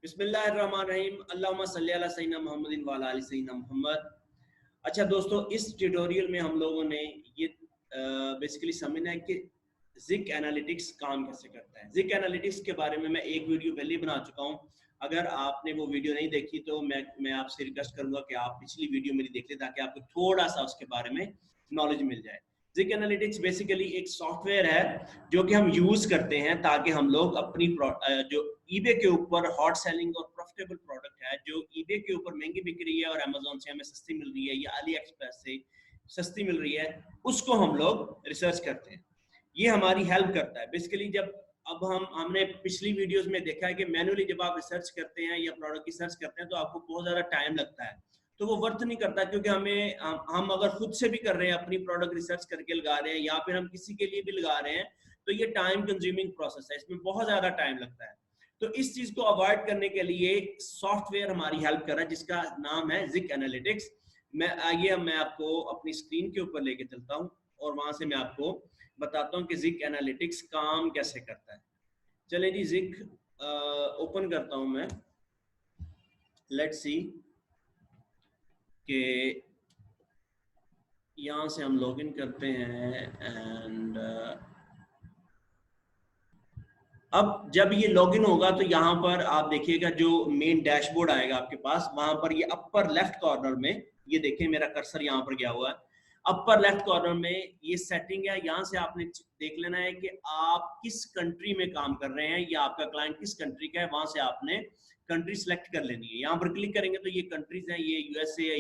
बिस्मिल्लाहिर्रहमानिर्रहीम। अल्लाहुम्मा सल्ली अला सय्यिदना मुहम्मदिन व अला आलि सय्यिदना मुहम्मद। अच्छा दोस्तों, इस ट्यूटोरियल में हम लोगों ने ये बेसिकली समझना है कि ज़िक एनालिटिक्स काम कैसे करता है। ज़िक एनालिटिक्स के बारे में मैं एक वीडियो पहले ही बना चुका हूँ। अगर आपने वो वीडियो नहीं देखी तो मैं आपसे रिक्वेस्ट करूँगा कि आप पिछली वीडियो मेरी देख लें ताकि आपको थोड़ा-सा उसके बारे में नॉलेज मिल जाए। ज़िक एनालिटिक्स बेसिकली एक सॉफ्टवेयर है जो कि हम यूज़ करते हैं ताकि हम लोग अपनी जो ईबे के ऊपर हॉट सेलिंग और प्रॉफिटेबल प्रोडक्ट है, जो ईबे के ऊपर महंगी बिक रही है और अमेज़न से हमें सस्ती मिल रही है या अली एक्सप्रेस से सस्ती मिल रही है, उसको हम लोग रिसर्च करते हैं। ये हमारी हेल्प करता है बेसिकली। जब अब हमने पिछली वीडियोस में देखा है कि मैन्युअली जब आप रिसर्च करते हैं या प्रोडक्ट की सर्च करते हैं तो आपको बहुत ज़्यादा टाइम लगता है, तो वो वर्थ नहीं करता, क्योंकि हम अगर खुद से भी कर रहे हैं, अपनी प्रोडक्ट रिसर्च करके लगा रहे हैं या फिर हम किसी के लिए भी लगा रहे हैं, तो ये टाइम कंज्यूमिंग प्रोसेस है, इसमें बहुत ज़्यादा टाइम लगता है। तो इस चीज़ को अवॉइड करने के लिए सॉफ्टवेयर हमारी हेल्प कर रहा है जिसका नाम है ज़िक एनालिटिक्स। मैं आपको अपनी स्क्रीन के ऊपर लेके चलता हूँ और वहाँ से मैं आपको बताता हूँ कि ज़िक एनालिटिक्स काम कैसे करता है। चलिए जी, ज़िक ओपन करता हूँ मैं। लेट्स सी कि यहाँ से हम लॉगिन करते हैं एंड अब जब ये लॉगिन होगा तो यहाँ पर आप देखिएगा जो मेन डैशबोर्ड आएगा आपके पास, वहां पर ये अपर लेफ्ट कॉर्नर में, ये देखिए मेरा कर्सर यहाँ पर गया हुआ है, अपर लेफ्ट कॉर्नर में ये सेटिंग है। यहाँ से आपने देख लेना है कि आप किस कंट्री में काम कर रहे हैं या आपका क्लाइंट किस कंट्री का है, वहां से आपने कंट्री सेलेक्ट कर लेनी है। यहाँ पर क्लिक करेंगे तो ये कंट्रीज हैं, ये यूएसए है,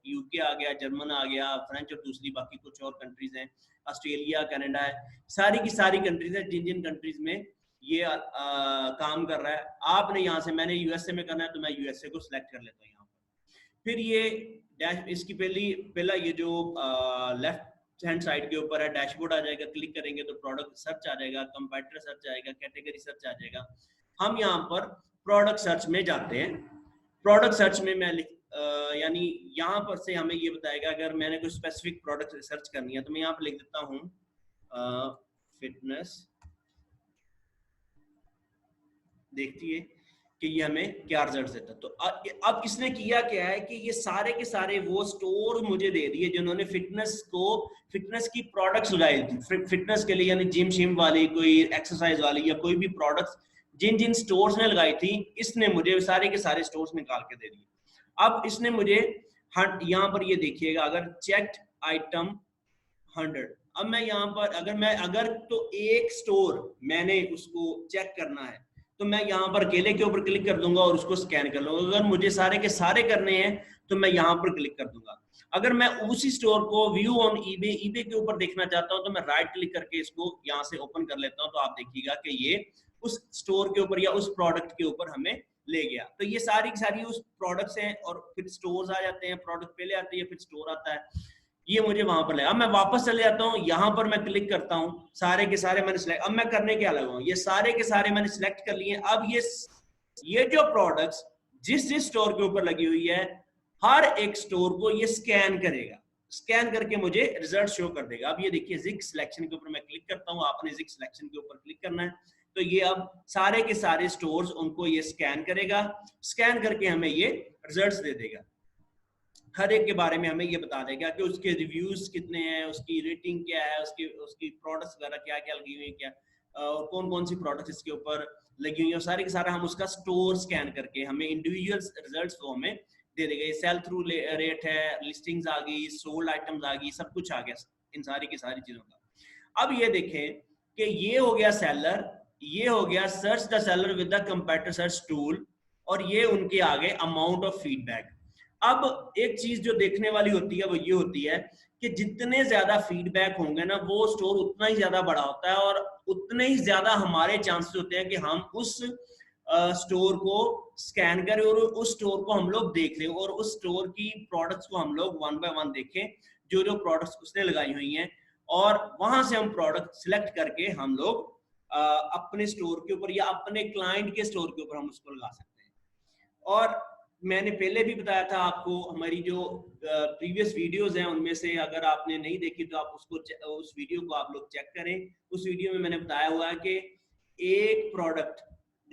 यूके आ गया, जर्मन आ गया, फ्रेंच और दूसरी बाकी कुछ और कंट्रीज हैं, ऑस्ट्रेलिया, कनाडा है, सारी की सारी कंट्रीज है जिन जिन कंट्रीज में ये काम कर रहा है। आपने यहाँ से, मैंने यूएसए में करना है तो मैं यूएसए को सिलेक्ट कर लेता हूँ यहाँ पर। फिर ये डैश, इसकी पहला ये जो लेफ्ट हैंड साइड के ऊपर है डैशबोर्ड आ जाएगा, क्लिक करेंगे तो प्रोडक्ट सर्च आ जाएगा, कंपैटिटर सर्च आएगा, कैटेगरी सर्च आ जाएगा। हम यहाँ पर प्रोडक्ट सर्च में जाते हैं। प्रोडक्ट सर्च में मैं यानी यहाँ पर से हमें ये बताएगा अगर मैंने कोई स्पेसिफिक प्रोडक्ट रिसर्च करनी है तो मैं यहाँ पर लिख देता हूँ फिटनेस। देखती है कि ये हमें क्या रिजल्ट देता है। तो अब इसने किया क्या है कि ये सारे के सारे वो स्टोर मुझे दे दिए जिन्होंने फिटनेस की प्रोडक्ट्स लगाई थी फिटनेस के लिए, यानी जिम शिम वाली, कोई एक्सरसाइज वाली या कोई भी प्रोडक्ट्स जिन जिन स्टोर्स ने लगाई थी, इसने मुझे सारे के सारे स्टोर्स निकाल के दे दिए। अब इसने मुझे यहाँ पर ये देखिएगा, अगर चेक्ड आइटम 100, अब मैं यहाँ पर अगर तो एक स्टोर मैंने उसको चेक करना है तो मैं यहाँ पर केले के ऊपर क्लिक कर दूंगा और उसको स्कैन कर लूंगा। अगर मुझे सारे के सारे करने हैं तो मैं यहाँ पर क्लिक कर दूंगा। अगर मैं उसी स्टोर को व्यू ऑन ईबे के ऊपर देखना चाहता हूँ तो मैं राइट क्लिक करके इसको यहाँ से ओपन कर लेता हूँ, तो आप देखिएगा कि ये उस स्टोर के ऊपर या उस प्रोडक्ट के ऊपर हमें ले गया। तो ये सारी की सारी उस प्रोडक्ट्स हैं और फिर स्टोर्स आ जाते हैं, प्रोडक्ट पहले आती है फिर स्टोर आता है, ये मुझे वहां पर ले। अब मैं वापस चले जाता हूँ, यहाँ पर मैं क्लिक करता हूँ, सारे के सारे मैंने सिलेक्ट, अब मैं करने क्या लगा हूँ, ये सारे के सारे मैंने सिलेक्ट कर लिए। अब ये जो प्रोडक्ट्स जिस जिस स्टोर के ऊपर लगी हुई है, हर एक स्टोर को ये स्कैन करेगा, स्कैन करके मुझे रिजल्ट शो कर देगा। अब ये देखिए जिक सिलेक्शन के ऊपर मैं क्लिक करता हूँ, आपने जिक सिलेक्शन के ऊपर क्लिक करना है, तो ये अब सारे के सारे स्टोर्स उनको ये स्कैन करेगा, स्कैन करके हमें ये रिजल्ट्स दे देगा। हर एक के बारे में हमें ये बता देगा कि उसके रिव्यूज कितने हैं, उसकी रेटिंग क्या है, उसकी प्रोडक्ट्स वगैरह क्या क्या लगी हुई है, क्या और कौन कौन सी प्रोडक्ट्स इसके ऊपर लगी हुई है, सारे के सारा हम उसका स्टोर स्कैन करके हमें इंडिविजुअल रिजल्ट्स वो हमें दे देगा। सेल थ्रू रेट है, लिस्टिंग्स आ गई, सोल्ड आइटम्स आ गई, सब कुछ आ गया इन सारी की सारी चीजों का। अब ये देखें कि ये हो गया सेलर, ये हो गया search the seller with the competitor search tool, और ये उनके आगे अमाउंट ऑफ फीडबैक। अब एक चीज जो देखने वाली होती है वो ये होती है कि जितने ज्यादा फीडबैक होंगे ना, वो स्टोर उतना ही ज्यादा बड़ा होता है और उतने ही ज्यादा हमारे चांसेस होते हैं कि हम उस स्टोर को स्कैन करें और उस स्टोर को हम लोग देख लें और उस स्टोर की प्रोडक्ट्स को हम लोग वन बाय वन देखें, जो जो प्रोडक्ट्स उसने लगाई हुई हैं, और वहां से हम प्रोडक्ट सिलेक्ट करके हम लोग अपने स्टोर के ऊपर या अपने क्लाइंट के स्टोर के ऊपर हम उसको लगा सकते हैं। और मैंने पहले भी बताया था आपको, हमारी जो प्रीवियस वीडियोस हैं उनमें से अगर आपने नहीं देखी तो आप उस वीडियो को आप लोग चेक करें। उस वीडियो में मैंने बताया हुआ है कि एक प्रोडक्ट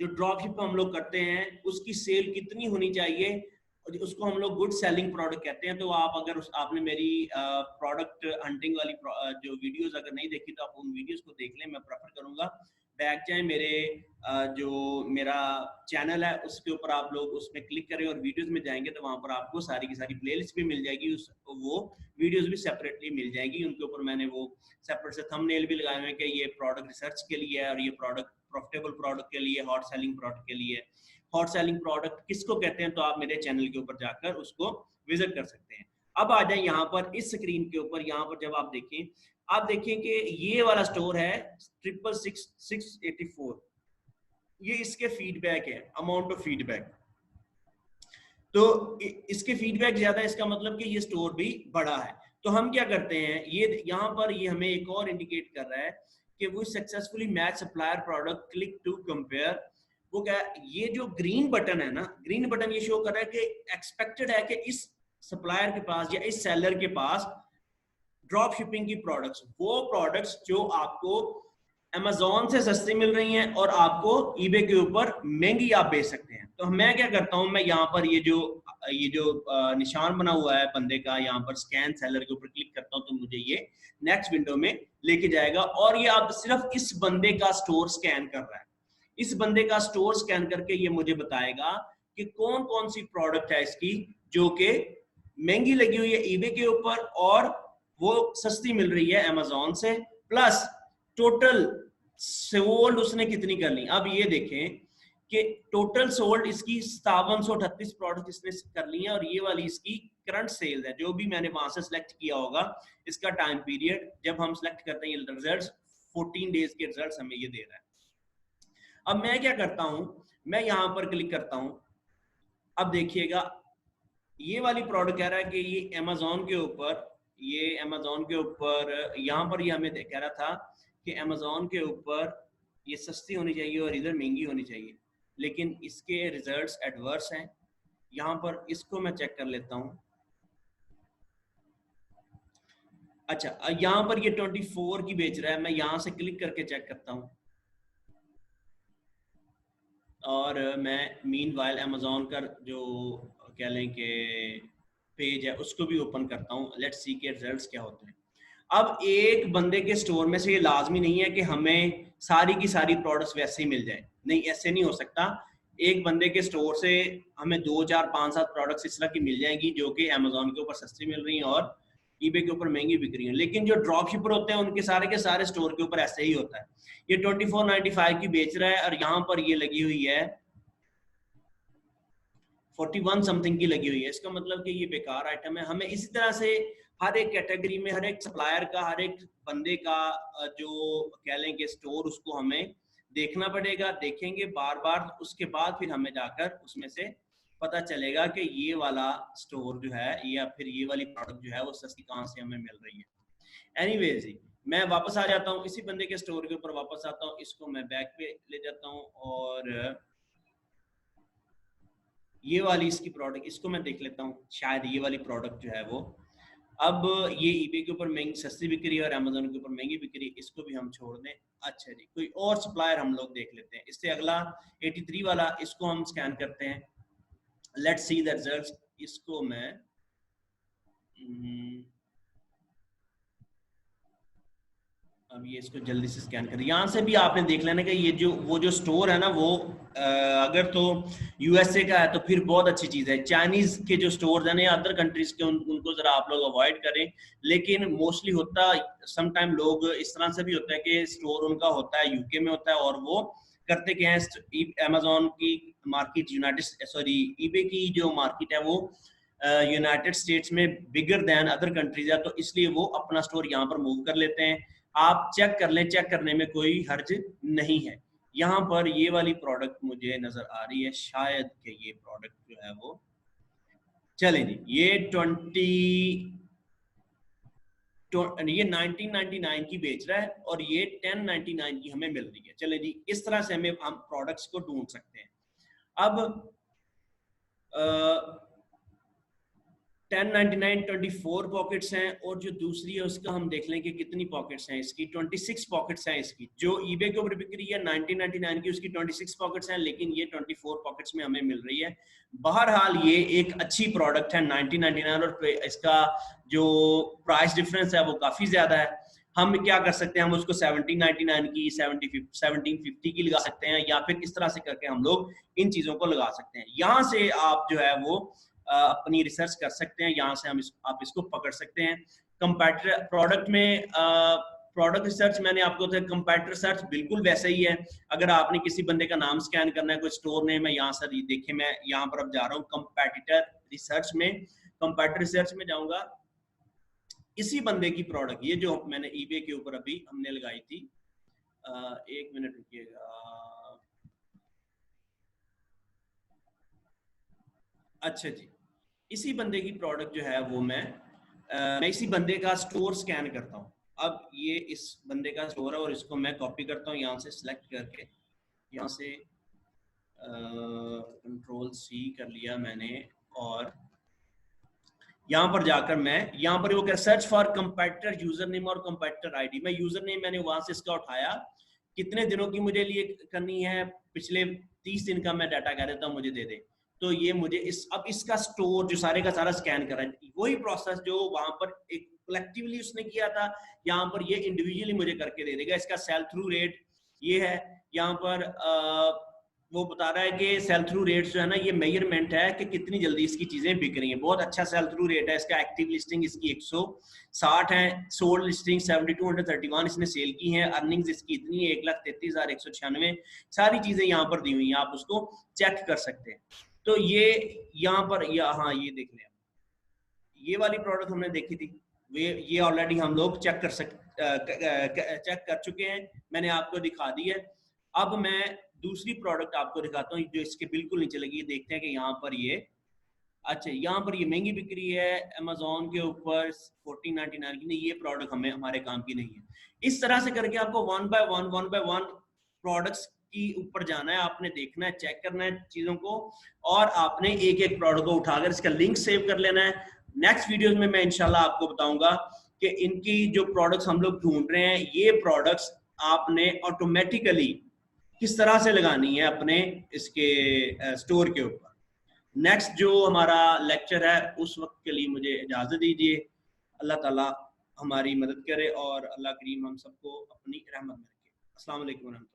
जो ड्रॉप शिप हम लोग करते हैं उसकी सेल कितनी होनी चाहिए, उसको हम लोग गुड सेलिंग प्रोडक्ट कहते हैं। तो आप अगर आपने मेरी प्रोडक्ट हंटिंग वाली जो वीडियोस अगर नहीं देखी तो आप उन वीडियोस को देख लें। मैं प्रेफर करूंगा बैक जाए मेरे जो मेरा चैनल है उसके ऊपर, आप लोग उसमें क्लिक करें और वीडियोस में जाएंगे तो वहां पर आपको सारी की सारी प्लेलिस्ट भी मिल जाएगी, वो वीडियोस भी सेपरेटली मिल जाएगी। उनके ऊपर मैंने वो सेपरेट से थंबनेल भी लगाए हुए हैं कि ये प्रोडक्ट रिसर्च के लिए है और ये प्रोडक्ट प्रॉफिटेबल प्रोडक्ट के लिए, हॉट सेलिंग प्रोडक्ट के लिए। हॉट सेलिंग प्रोडक्ट किसको कहते हैं तो आप मेरे चैनल के ऊपर जाकर उसको विजिट कर सकते हैं। अब आ जाए यहाँ पर इस स्क्रीन के ऊपर, यहाँ पर जब आप देखें, आप देखें कि ये वाला स्टोर है 66684, ये इसके फीडबैक है, अमाउंट ऑफ फीडबैक। तो इसके फीडबैक ज्यादा है, इसका मतलब कि ये स्टोर भी बड़ा है। तो हम क्या करते हैं, ये यहाँ पर ये हमें एक और इंडिकेट कर रहा है कि वो successfully match supplier product, click to compare. वो क्या, ये जो ग्रीन बटन है ना, ग्रीन बटन ये शो कर रहा है कि एक्सपेक्टेड है कि इस सप्लायर के पास या इस सेलर के पास ड्रॉप शिपिंग की प्रोडक्ट्स, वो प्रोडक्ट्स जो आपको अमेज़न से सस्ती मिल रही हैं और आपको ईबे के ऊपर महंगी आप बेच सकते हैं। तो मैं क्या करता हूं, मैं यहाँ पर ये जो निशान बना हुआ है बंदे का, यहाँ पर स्कैन सेलर के ऊपर क्लिक करता हूं तो मुझे ये नेक्स्ट विंडो में लेके जाएगा और ये आप सिर्फ इस बंदे का स्टोर स्कैन कर रहा है। इस बंदे का स्टोर स्कैन करके ये मुझे बताएगा कि कौन कौन सी प्रोडक्ट है इसकी जो कि महंगी लगी हुई है ईबे के ऊपर और वो सस्ती मिल रही है अमेज़न से, प्लस टोटल सोल्ड उसने कितनी कर ली। अब ये देखें कि टोटल सोल्ड इसकी 5738 प्रोडक्ट इसने कर ली है और ये वाली इसकी करंट सेल है, जो भी मैंने वहां से सिलेक्ट किया होगा इसका टाइम पीरियड जब हम सिलेक्ट करते हैं ये रिजल्ट्स 14 डेज के रिजल्ट्स हमें ये दे रहा है। अब मैं क्या करता हूं, मैं यहां पर क्लिक करता हूं। अब देखिएगा ये वाली प्रोडक्ट कह रहा है कि ये अमेज़न के ऊपर, ये अमेज़न के ऊपर यहाँ पर ये हमें कह रहा था कि अमेज़न के ऊपर ये सस्ती होनी चाहिए और इधर महंगी होनी चाहिए, लेकिन इसके रिजल्ट्स एडवर्स हैं। यहाँ पर इसको मैं चेक कर लेता हूँ। अच्छा, यहाँ पर ये 24 की बेच रहा है, मैं यहाँ से क्लिक करके चेक करता हूँ और मैं मीनवाइल अमेज़न का जो कह लें कि पेज है उसको भी ओपन करता हूँ। लेट्स सी के रिजल्ट्स क्या होते हैं। अब एक बंदे के स्टोर में से ये लाजमी नहीं है कि हमें सारी की सारी प्रोडक्ट्स वैसे ही मिल जाए, नहीं ऐसे नहीं हो सकता। एक बंदे के स्टोर से हमें 2 4 5 7 प्रोडक्ट्स इस तरह की मिल जाएंगी जो कि अमेज़न के ऊपर सस्ती मिल रही हैं और ईबे के ऊपर महंगी बिक रही हैं। लेकिन जो ड्रॉप शिपर होते हैं उनके सारे के सारे स्टोर के ऊपर ऐसे ही होता है। ये 2495 की बेच रहा है और यहाँ पर ये लगी हुई है 41 समथिंग की लगी हुई है। इसका मतलब कि ये बेकार आइटम है। हमें इसी तरह से हर एक कैटेगरी में, हर एक सप्लायर का, हर एक बंदे का जो कह लें कि स्टोर, उसको हमें देखना पड़ेगा। देखेंगे बार बार, उसके बाद फिर हमें जाकर उसमें से पता चलेगा कि ये वाला स्टोर जो है या फिर ये वाली प्रोडक्ट जो है वो सस्ती कहाँ से हमें मिल रही है। एनीवेज मैं वापस आ जाता हूँ, इसी बंदे के स्टोर के ऊपर वापस आता हूँ। इसको मैं बैक पे ले जाता हूँ और ये वाली इसकी प्रोडक्ट, इसको मैं देख लेता हूँ। शायद ये वाली प्रोडक्ट जो है वो अब ये ईबे के ऊपर महंगी सस्ती बिक रही है और अमेज़न के ऊपर महंगी बिक रही है, इसको भी हम छोड़ दें। अच्छा जी, कोई और सप्लायर हम लोग देख लेते हैं। इससे अगला 83 वाला, इसको हम स्कैन करते हैं। Let's see the results. इसको मैं अब ये इसको जल्दी से स्कैन करें। यहाँ से भी आपने देख लेना कि ये जो वो जो स्टोर है ना वो अगर तो यूएसए का है तो फिर बहुत अच्छी चीज़ है। चाइनीज के जो स्टोर है ना या अदर कंट्रीज के उनको जरा आप लोग अवॉइड करें। लेकिन मोस्टली होता समटाइम लोग इस तरह से भी होता है कि स्टोर उनका होता है यूके में होता है और वो करते क्या है, अमेज़न की मार्केट ईबे की जो मार्केट है वो यूनाइटेड स्टेट्स में बिगर दैन अदर कंट्रीज है, तो इसलिए वो अपना स्टोर यहाँ पर मूव कर लेते हैं। आप चेक कर लें, चेक करने में कोई हर्ज नहीं है। यहाँ पर ये वाली प्रोडक्ट मुझे नजर आ रही है, शायद कि ये प्रोडक्ट जो है वो चले जी, ये 1999 की बेच रहा है और ये 1099 की हमें मिल रही है। चले जी, इस तरह से हमें हम प्रोडक्ट्स को ढूंढ सकते हैं। अब 1099 24 पॉकेट्स हैं, और जो दूसरी है उसका हम देख लें कि कितनी पॉकेट्स हैं इसकी। 26 पॉकेट्स हैं इसकी। जो ईबे के ऊपर बिक रही है 1999 की, उसकी 26 पॉकेट्स हैं, लेकिन ये 24 पॉकेट्स में हमें मिल रही है। बहरहाल ये एक अच्छी प्रोडक्ट है 1999, और इसका जो प्राइस डिफरेंस है वो काफ़ी ज़्यादा है। हम क्या कर सकते हैं, हम उसको 1799 की 1750 की लगा सकते हैं, या फिर इस तरह से करके हम लोग इन चीज़ों को लगा सकते हैं। यहाँ से आप जो है वो अपनी रिसर्च कर सकते हैं, यहाँ से आप इसको पकड़ सकते हैं। कंपैटिटर प्रोडक्ट में प्रोडक्ट रिसर्च मैंने आपको तो कंपैटिटर सर्च बिल्कुल वैसे ही है। अगर आपने किसी बंदे का नाम स्कैन करना है, कोई स्टोर नेम है, यहाँ से देखिए मैं यहाँ पर अब जा रहा हूँ कंपैटिटर रिसर्च में। कंपैटिटर रिसर्च में जाऊंगा, इसी बंदे की प्रोडक्ट, ये जो मैंने ईबे के ऊपर अभी हमने लगाई थी, एक मिनट रुकिएगा। अच्छा जी, इसी बंदे की प्रोडक्ट जो है वो मैं इसी बंदे का स्टोर स्कैन करता हूँ। अब ये इस बंदे का स्टोर है, और इसको मैं कॉपी करता हूँ यहाँ से सिलेक्ट करके, यहाँ से कंट्रोल सी कर लिया मैंने, और यहाँ पर जाकर मैं यहाँ पर वो क्या, सर्च फॉर कंपैटिटर यूजर नेम और कंपैटिटर आईडी। मैं यूजर नेम मैंने वहां से इसका उठाया, कितने दिनों की मुझे लिए करनी है, पिछले 30 दिन का मैं डाटा कह देता हूँ मुझे दे दे। तो ये मुझे अब इसका स्टोर जो सारे का सारा स्कैन कर रहा है, वही प्रोसेस जो वहां पर एक कलेक्टिवली उसने किया था, यहाँ पर ये इंडिविजुअली मुझे करके दे देगा। इसका सेल थ्रू रेट ये है, यहाँ पर वो बता रहा है कि सेल थ्रू रेट जो है ना, ये मेजरमेंट है कि कितनी जल्दी इसकी चीजें बिक रही हैं। बहुत अच्छा सेल थ्रू रेट है इसका। एक्टिव लिस्टिंग इसकी 160 है, सोल्ड लिस्टिंग 7231 इसने सेल की है, अर्निंग्स इसकी इतनी है 1,33,196। सारी चीजें यहाँ पर दी हुई हैं, आप उसको चेक कर सकते हैं। तो ये यहाँ पर हाँ ये देख लें, ये वाली प्रोडक्ट हमने देखी थी, ये ऑलरेडी हम लोग चेक कर चुके हैं, मैंने आपको दिखा दी है। अब मैं दूसरी प्रोडक्ट आपको दिखाता हूँ जो इसके बिल्कुल नीचे लगी है। देखते हैं कि यहाँ पर ये, अच्छा यहाँ पर ये महंगी बिक रही है अमेजोन के ऊपर 1499 की। नहीं, ये प्रोडक्ट हमारे काम की नहीं है। इस तरह से करके आपको वन बाय वन प्रोडक्ट्स की ऊपर जाना है, आपने देखना है, चेक करना है चीजों को, और आपने एक एक प्रोडक्ट को उठाकर इसका लिंक सेव कर लेना है। नेक्स्ट वीडियोस में मैं इंशाल्लाह आपको बताऊंगा कि इनकी जो प्रोडक्ट्स हम लोग ढूंढ रहे हैं, ये प्रोडक्ट्स आपने ऑटोमेटिकली किस तरह से लगानी है अपने इसके स्टोर के ऊपर। नेक्स्ट जो हमारा लेक्चर है उस वक्त के लिए मुझे इजाजत दीजिए। अल्लाह ताला हमारी मदद करे और अल्लाह करीम हम सबको अपनी रहमत में रखे। अस्सलाम वालेकुम।